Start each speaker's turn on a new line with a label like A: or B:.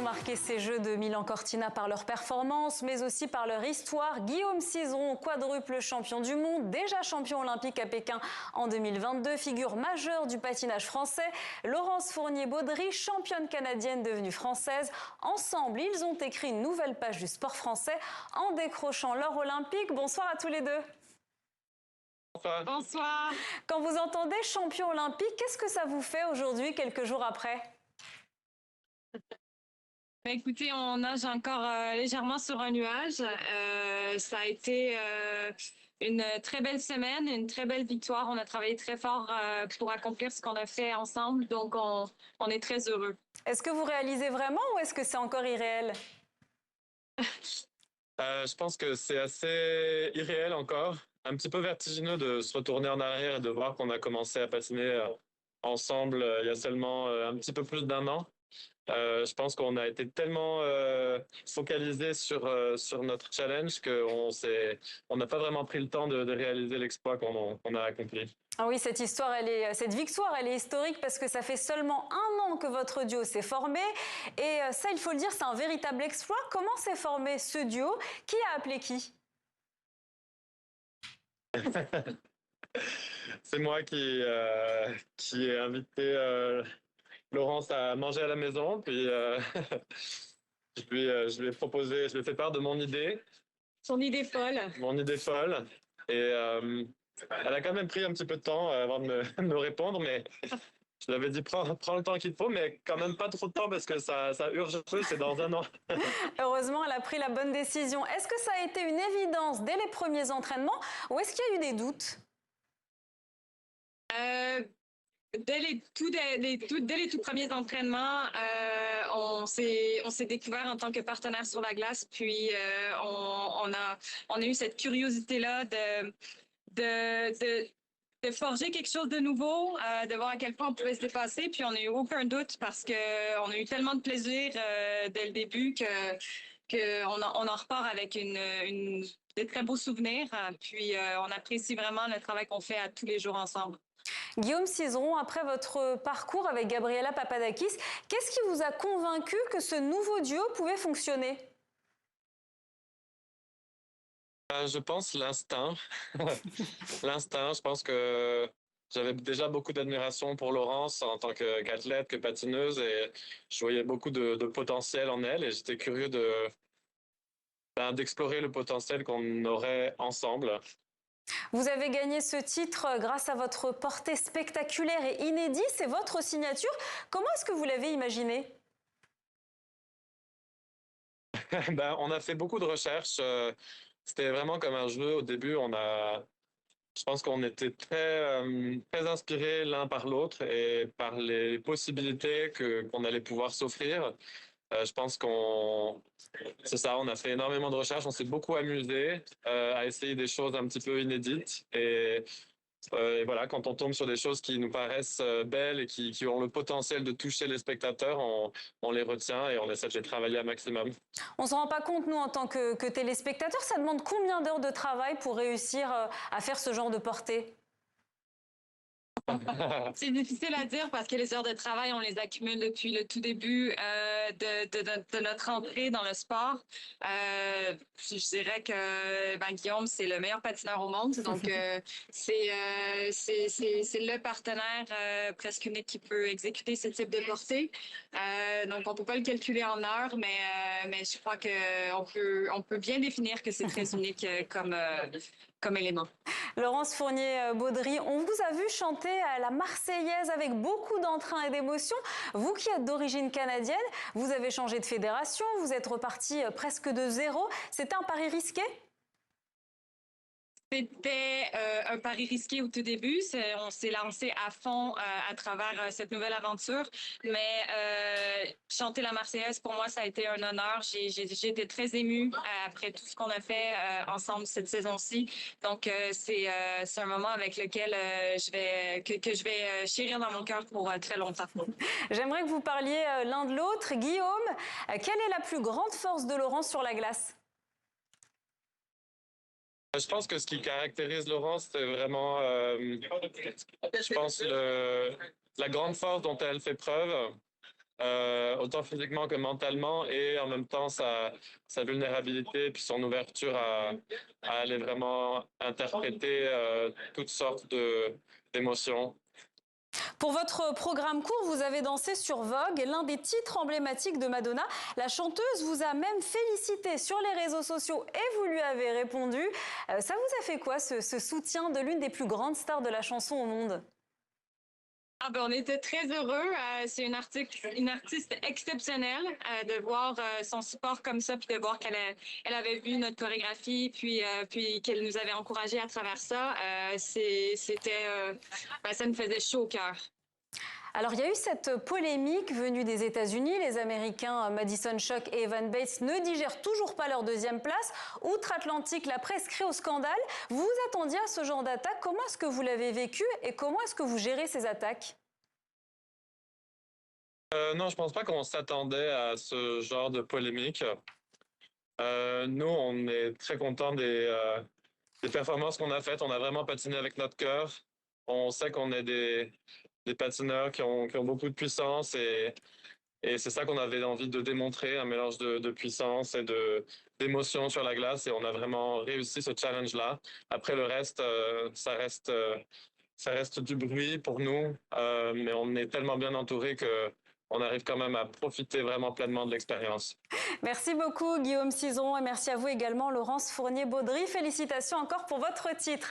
A: marqué ces Jeux de Milan-Cortina par leur performance, mais aussi par leur histoire. Guillaume Cizeron, quadruple champion du monde, déjà champion olympique à Pékin en 2022, figure majeure du patinage français. Laurence Fournier-Baudry, championne canadienne devenue française. Ensemble, ils ont écrit une nouvelle page du sport français en décrochant l'or olympique. Bonsoir à tous les deux.
B: Bonsoir.
A: Quand vous entendez champion olympique, qu'est-ce que ça vous fait aujourd'hui, quelques jours après?
B: Écoutez, on nage encore légèrement sur un nuage. Ça a été une très belle semaine, une très belle victoire. On a travaillé très fort pour accomplir ce qu'on a fait ensemble, donc on est très heureux.
A: Est-ce que vous réalisez vraiment ou est-ce que c'est encore irréel?
C: Je pense que c'est assez irréel encore, un petit peu vertigineux de se retourner en arrière et de voir qu'on a commencé à patiner ensemble il y a seulement un petit peu plus d'un an. Je pense qu'on a été tellement focalisé sur notre challenge qu'on n'a pas vraiment pris le temps de réaliser l'exploit qu'on a accompli.
A: Ah oui, cette victoire, elle est historique parce que ça fait seulement un an que votre duo s'est formé. Et ça, il faut le dire, c'est un véritable exploit. Comment s'est formé ce duo? Qui a appelé qui?
C: C'est moi qui ai invité Laurence à manger à la maison, puis je lui ai proposé, je lui ai fait part de mon idée.
B: Son idée folle.
C: Mon idée folle. Et elle a quand même pris un petit peu de temps avant de me répondre, mais je lui avais dit prends le temps qu'il faut, mais quand même pas trop de temps parce que ça urge un peu, c'est dans un an.
A: Heureusement, elle a pris la bonne décision. Est-ce que ça a été une évidence dès les premiers entraînements ou est-ce qu'il y a eu des doutes?
B: Dès les tout premiers entraînements, on s'est découvert en tant que partenaire sur la glace, puis on a eu cette curiosité-là de forger quelque chose de nouveau, de voir à quel point on pouvait se dépasser, puis on n'a eu aucun doute parce qu'on a eu tellement de plaisir dès le début qu'on en repart avec des très beaux souvenirs, puis on apprécie vraiment le travail qu'on fait à tous les jours ensemble.
A: Guillaume Cizeron, après votre parcours avec Gabriela Papadakis, qu'est-ce qui vous a convaincu que ce nouveau duo pouvait fonctionner?
C: Je pense l'instinct. L'instinct, je pense que j'avais déjà beaucoup d'admiration pour Laurence en tant qu'athlète, que patineuse, et je voyais beaucoup de potentiel en elle, et j'étais curieux d'explorer le potentiel qu'on aurait ensemble.
A: Vous avez gagné ce titre grâce à votre portée spectaculaire et inédite, c'est votre signature. Comment est-ce que vous l'avez imaginé?
C: On a fait beaucoup de recherches. C'était vraiment comme un jeu. Au début, je pense qu'on était très inspirés l'un par l'autre et par les possibilités qu'on allait pouvoir s'offrir. Je pense c'est ça, on a fait énormément de recherches, on s'est beaucoup amusé à essayer des choses un petit peu inédites. Et voilà, quand on tombe sur des choses qui nous paraissent belles et qui ont le potentiel de toucher les spectateurs, on les retient et on essaie de les travailler un maximum.
A: On ne se rend pas compte, nous, en tant que téléspectateurs, ça demande combien d'heures de travail pour réussir à faire ce genre de portée?
B: C'est difficile à dire parce que les heures de travail, on les accumule depuis le tout début de notre entrée dans le sport. Je dirais que Guillaume, c'est le meilleur patineur au monde. Donc, c'est le partenaire presque unique qui peut exécuter ce type de portée. Donc, on ne peut pas le calculer en heures, mais je crois qu'on peut bien définir que c'est très unique comme élément.
A: Laurence Fournier-Baudry, on vous a vu chanter la Marseillaise avec beaucoup d'entrain et d'émotion. Vous qui êtes d'origine canadienne, vous avez changé de fédération, vous êtes reparti presque de zéro. C'était un pari risqué?
B: C'était un pari risqué au tout début. On s'est lancé à fond à travers cette nouvelle aventure. Mais chanter la Marseillaise, pour moi, ça a été un honneur. J'ai été très émue après tout ce qu'on a fait ensemble cette saison-ci. Donc, c'est un moment avec lequel que je vais chérir dans mon cœur pour très longtemps.
A: J'aimerais que vous parliez l'un de l'autre. Guillaume, quelle est la plus grande force de Laurence sur la glace?
C: Je pense que ce qui caractérise Laurence, c'est vraiment, je pense, la grande force dont elle fait preuve. autant physiquement que mentalement, et en même temps sa vulnérabilité puis son ouverture à aller vraiment interpréter toutes sortes d'émotions.
A: Pour votre programme court, vous avez dansé sur Vogue, l'un des titres emblématiques de Madonna. La chanteuse vous a même félicité sur les réseaux sociaux et vous lui avez répondu. Ça vous a fait quoi, ce soutien de l'une des plus grandes stars de la chanson au monde?
B: Ah ben, on était très heureux. C'est une artiste exceptionnelle de voir son support comme ça, puis de voir elle avait vu notre chorégraphie, puis qu'elle nous avait encouragés à travers ça. Ça nous faisait chaud au cœur.
A: Alors, il y a eu cette polémique venue des États-Unis. Les Américains Madison Chock et Evan Bates ne digèrent toujours pas leur deuxième place. Outre-Atlantique, la presse crie au scandale. Vous vous attendiez à ce genre d'attaque. Comment est-ce que vous l'avez vécu et comment est-ce que vous gérez ces attaques?
C: Non, je pense pas qu'on s'attendait à ce genre de polémique. Nous, on est très contents des performances qu'on a faites. On a vraiment patiné avec notre cœur. On sait qu'on est des patineurs qui ont beaucoup de puissance et c'est ça qu'on avait envie de démontrer, un mélange de puissance et d'émotion sur la glace, et on a vraiment réussi ce challenge-là. Après le reste, ça reste du bruit pour nous, mais on est tellement bien entouré que on arrive quand même à profiter vraiment pleinement de l'expérience.
A: Merci beaucoup Guillaume Cizeron et merci à vous également Laurence Fournier-Baudry. Félicitations encore pour votre titre.